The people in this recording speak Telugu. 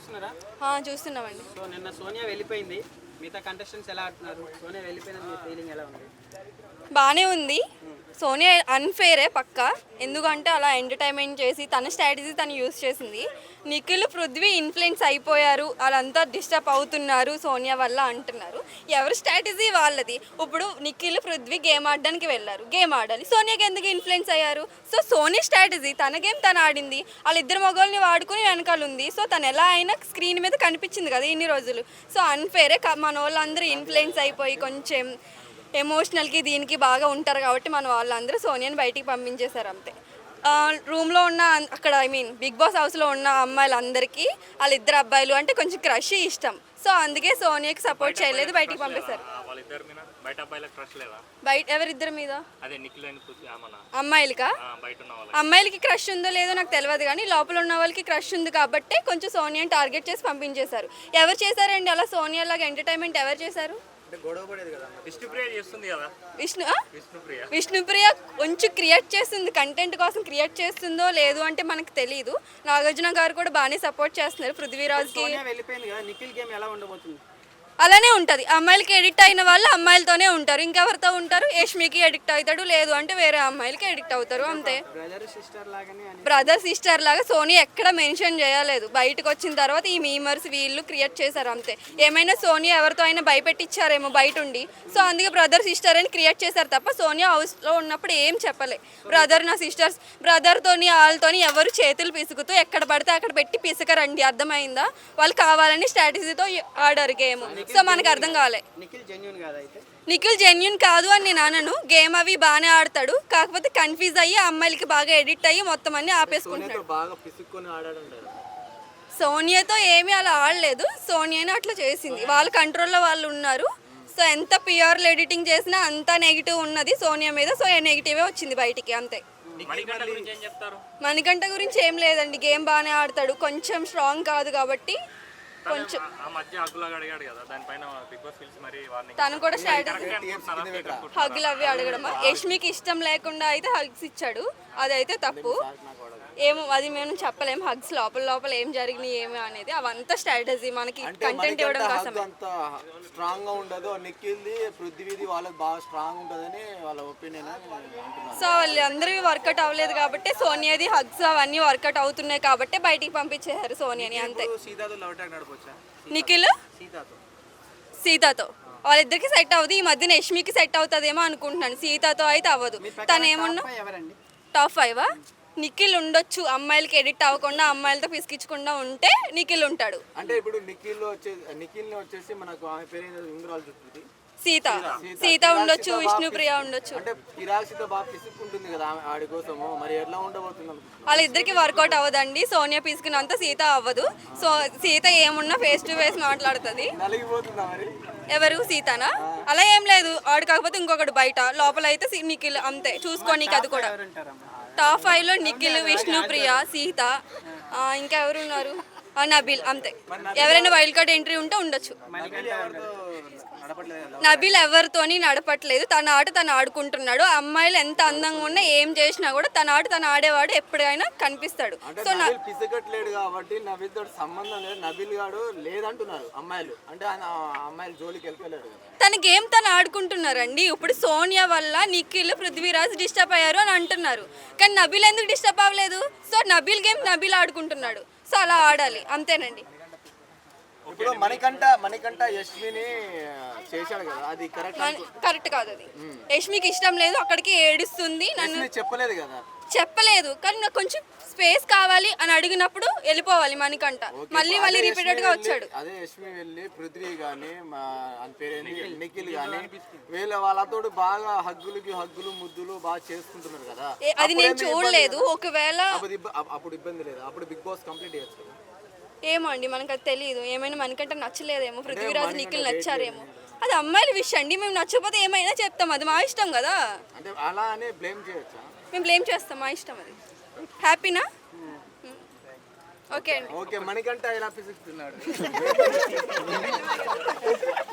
చూస్తున్నారా? చూస్తున్నామండి. సో నిన్న సోనియా వెళ్ళిపోయింది, మిగతా కంటెస్టెంట్స్ ఎలా ఆడుతున్నారు? సోనియా వెళ్ళిపోయిన మీ ఫీలింగ్ ఎలా ఉంది? బాగానే ఉంది. సోనియా అన్ఫేరే పక్క, ఎందుకంటే అలా ఎంటర్టైన్మెంట్ చేసి తన స్ట్రాటజీ తను యూజ్ చేసింది. నిఖిల్ పృథ్వీ ఇన్ఫ్లుయెన్స్ అయిపోయారు, వాళ్ళంతా డిస్టర్బ్ అవుతున్నారు సోనియా వల్ల అంటున్నారు. ఎవరి స్ట్రాటజీ వాళ్ళది. ఇప్పుడు నిఖిల్ పృథ్వీ గేమ్ ఆడడానికి వెళ్ళారు, గేమ్ ఆడాలి. సోనియాకి ఎందుకు ఇన్ఫ్లుయెన్స్ అయ్యారు? సో సోనియా స్ట్రాటజీ, తన గేమ్ తను ఆడింది, వాళ్ళిద్దరు మగవాళ్ళని వాడుకుని వెనకాల ఉంది. సో తను ఎలా అయినా స్క్రీన్ మీద కనిపించింది కదా ఇన్ని రోజులు. సో అన్ఫేరే. మన వాళ్ళందరూ ఇన్ఫ్లుయెన్స్ అయిపోయి కొంచెం ఎమోషనల్కి దీనికి బాగా ఉంటారు కాబట్టి మన వాళ్ళందరూ సోనియాని బయటికి పంపించేశారు అంతే. రూమ్లో ఉన్న అక్కడ బిగ్ బాస్ హౌస్లో ఉన్న అమ్మాయిలందరికీ వాళ్ళిద్దరు అబ్బాయిలు అంటే కొంచెం క్రష్ ఇష్టం. సో అందుకే సోనియాకి సపోర్ట్ చేయలేదు, బయటికి పంపేశారు. బయట ఎవరిద్దరి మీద? అమ్మాయిలకా? అమ్మాయిలకి క్రష్ ఉందో లేదో నాకు తెలియదు, కానీ లోపల ఉన్న వాళ్ళకి క్రష్ ఉంది కాబట్టి కొంచెం సోనియాని టార్గెట్ చేసి పంపించేశారు. ఎవరు చేశారండి అలా? సోనియా లాగా ఎంటర్టైన్మెంట్ ఎవరు చేశారు? విష్ణుప్రియ కొంచెం క్రియేట్ చేస్తుంది, కంటెంట్ కోసం క్రియేట్ చేస్తుందో లేదు అంటే మనకు తెలియదు. నాగార్జున గారు కూడా బాగానే సపోర్ట్ చేస్తున్నారు పృథ్వీరాజ్కి. అలానే ఉంటుంది. అమ్మాయిలకి ఎడిక్ట్ అయిన వాళ్ళు అమ్మాయిలతోనే ఉంటారు, ఇంకెవరితో ఉంటారు? యష్మికి ఎడిక్ట్ అవుతాడు, లేదు అంటే వేరే అమ్మాయిలకి ఎడిక్ట్ అవుతారు అంతే. బ్రదర్ సిస్టర్ లాగా సోనియా ఎక్కడ మెన్షన్ చేయలేదు. బయటకు వచ్చిన తర్వాత ఈ మీమర్స్ వీళ్ళు క్రియేట్ చేశారు అంతే. ఏమైనా సోనియా ఎవరితో అయినా భయపెట్టించారేమో బయట ఉండి, సో అందుకే బ్రదర్ సిస్టర్ అని క్రియేట్ చేశారు తప్ప సోనియా హౌస్లో ఉన్నప్పుడు ఏం చెప్పలే. బ్రదర్ నా సిస్టర్స్, బ్రదర్తోని వాళ్ళతోని ఎవరు చేతులు పిసుకుతూ ఎక్కడ పడితే అక్కడ పెట్టి పిసకరండి, అర్థమైందా? వాళ్ళు కావాలని స్ట్రాటజీతో ఆడారు గేమ్. సో మనకు అర్థం కావాలి. నిఖిల్ జెన్యున్ కాదు అని నేను అనను. గేమ్ అవి బాగానే ఆడతాడు, కాకపోతే కన్ఫ్యూజ్ అయ్యి అమ్మాయిలకి బాగా ఎడిక్ట్ అయ్యి మొత్తం అన్ని ఆపేసుకుంటున్నాడు. సోనియాతో ఏమీ అలా ఆడలేదు, సోనియాని అట్లా చేసింది. వాళ్ళ కంట్రోల్లో వాళ్ళు ఉన్నారు. సో ఎంత ప్యూర్లు ఎడిటింగ్ చేసినా అంత నెగిటివ్ ఉన్నది సోనియా మీద. సో నెగిటివే వచ్చింది బయటికి అంతే. మణికంఠ గురించి ఏం లేదండి, గేమ్ బాగానే ఆడతాడు, కొంచెం స్ట్రాంగ్ కాదు కాబట్టి కొంచెం. తను కూడా హగ్లు అవి అడగడమా? యష్మికి ఇష్టం లేకుండా అయితే హగ్స్ ఇచ్చాడు, అదైతే తప్పు. ఏమో అది మేము చెప్పలేము. హగ్స్ లోపల లోపల ఏం జరిగినాయి ఏమి అనేది అవంతా స్ట్రాటజీ, మనకి కంటెంట్ ఇవ్వడం కోసం. సో వాళ్ళందరివి వర్కౌట్ అవ్వలేదు కాబట్టి సోనియాది హగ్స్ అవన్నీ వర్కౌట్ అవుతున్నాయి కాబట్టి బయటికి పంపించేశారు సోనియాని అంతే. నిఖిల్ సీతతో వాళ్ళిద్దరికి సెట్ అవ్వదు. ఈ మధ్యన యష్మికి సెట్ అవుతుందేమో అనుకుంటున్నాను, సీతతో అయితే అవ్వదు. తను ఏమన్నా టాప్ 5 నిఖిల్ ఉండొచ్చు, అమ్మాయిలకి ఎడిక్ట్ అవ్వకుండా అమ్మాయిలతో పిసికించకుండా ఉంటే నిఖిల్ ఉంటాడు. అంటే ఇప్పుడు నిఖిల్ వచ్చేసి మనకు ఆమె పేరు సీత ఉండొచ్చు, విష్ణుప్రియ ఉండొచ్చు. అంటే బాగా పిసుక్కుంటుంది కదా ఆడి కోసము, మరి ఎట్లా ఉండబోతుంది? వాళ్ళిద్దరికి వర్కౌట్ అవ్వదండి. సోనియా పిసుకున్నంత సీత అవ్వదు. సో సీత ఏమున్నా ఫేస్ టు ఫేస్ మాట్లాడుతుంది. ఎవరు? సీతనా? అలా ఏం లేదు, ఆడు కాకపోతే ఇంకొకటి బయట, లోపల అయితే నిఖిల్ అంతే. చూసుకోనీకి అది కూడా. టాప్ 5లో నిఖిల్, విష్ణుప్రియ, సీత, ఇంకా ఎవరు ఉన్నారు? నబీల్ అంతే. ఎవరైనా వైల్డ్ కార్డ్ ఎంట్రీ ఉంటే ఉండొచ్చు. నబీల్ ఎవరితోని నడపట్లేదు, తన ఆట తను ఆడుకుంటున్నాడు. అమ్మాయిలు ఎంత అందంగా ఉన్నా ఏం చేసినా కూడా తన ఆట తను ఆడేవాడు ఎప్పుడైనా కనిపిస్తాడు. సో పిసకట్లేడు కాబట్టి నబీల్ తోటి సంబంధం లేదు, నబీల్ గాడు లేదంటున్నారు అమ్మాయిలు. అంటే అమ్మాయిలు జోలికి వెళ్ళలేదు, తన గేమ్ తను ఆడుకుంటున్నారండి. ఇప్పుడు సోనియా వల్ల నిఖిల్, పృథ్వీరాజ్ డిస్టర్బ్ అయ్యారు అని అంటున్నారు, కానీ నబీల్ ఎందుకు డిస్టర్బ్ అవ్వలేదు? సో నబీల్ గేమ్ నబీల్ ఆడుకుంటున్నాడు, సో అలా ఆడాలి అంతేనండి. ఇప్పుడు మణికంఠ యష్మిని చేశాడు కదా, అది కరెక్ట్ కాదు. అది యష్మికి ఇష్టం లేదు, అక్కడికి ఏడుస్తుంది. నన్ను చెప్పలేదు, కానీ నాకు కొంచెం స్పేస్ కావాలి అని అడిగినప్పుడు వెళ్ళిపోవాలి మణికంఠ. మళ్ళీ రిపీటెడ్ గా వచ్చాడు. అదే యష్మి వెళ్ళి పృథ్వీ గానీ నిఖిల్ గానీ వాళ్ళతో బాగా హగ్గులు ముద్దులు బాగా చేసుకుంటున్నారు కదా, అది నేను చూడలేదు. ఒకవేళ అప్పుడు ఇబ్బంది లేదు, అప్పుడు బిగ్ బాస్ కంప్లీట్ చేయొచ్చు. ఏమో అండి, మనకు అది తెలియదు. ఏమైనా మనకంటే నచ్చలేదేమో, పృథ్వీరాజ్ నిఖిల్ నచ్చారేమో, అది అమ్మాయిల విషయం అండి. మేము నచ్చకపోతే ఏమైనా చెప్తాం, అది మా ఇష్టం కదా. మేము బ్లేమ్ చేస్తాం, మా ఇష్టం అది. హ్యాపీనా? ఓకే అండి. మణికంఠ ఇలా పిసుకుతున్నాడు.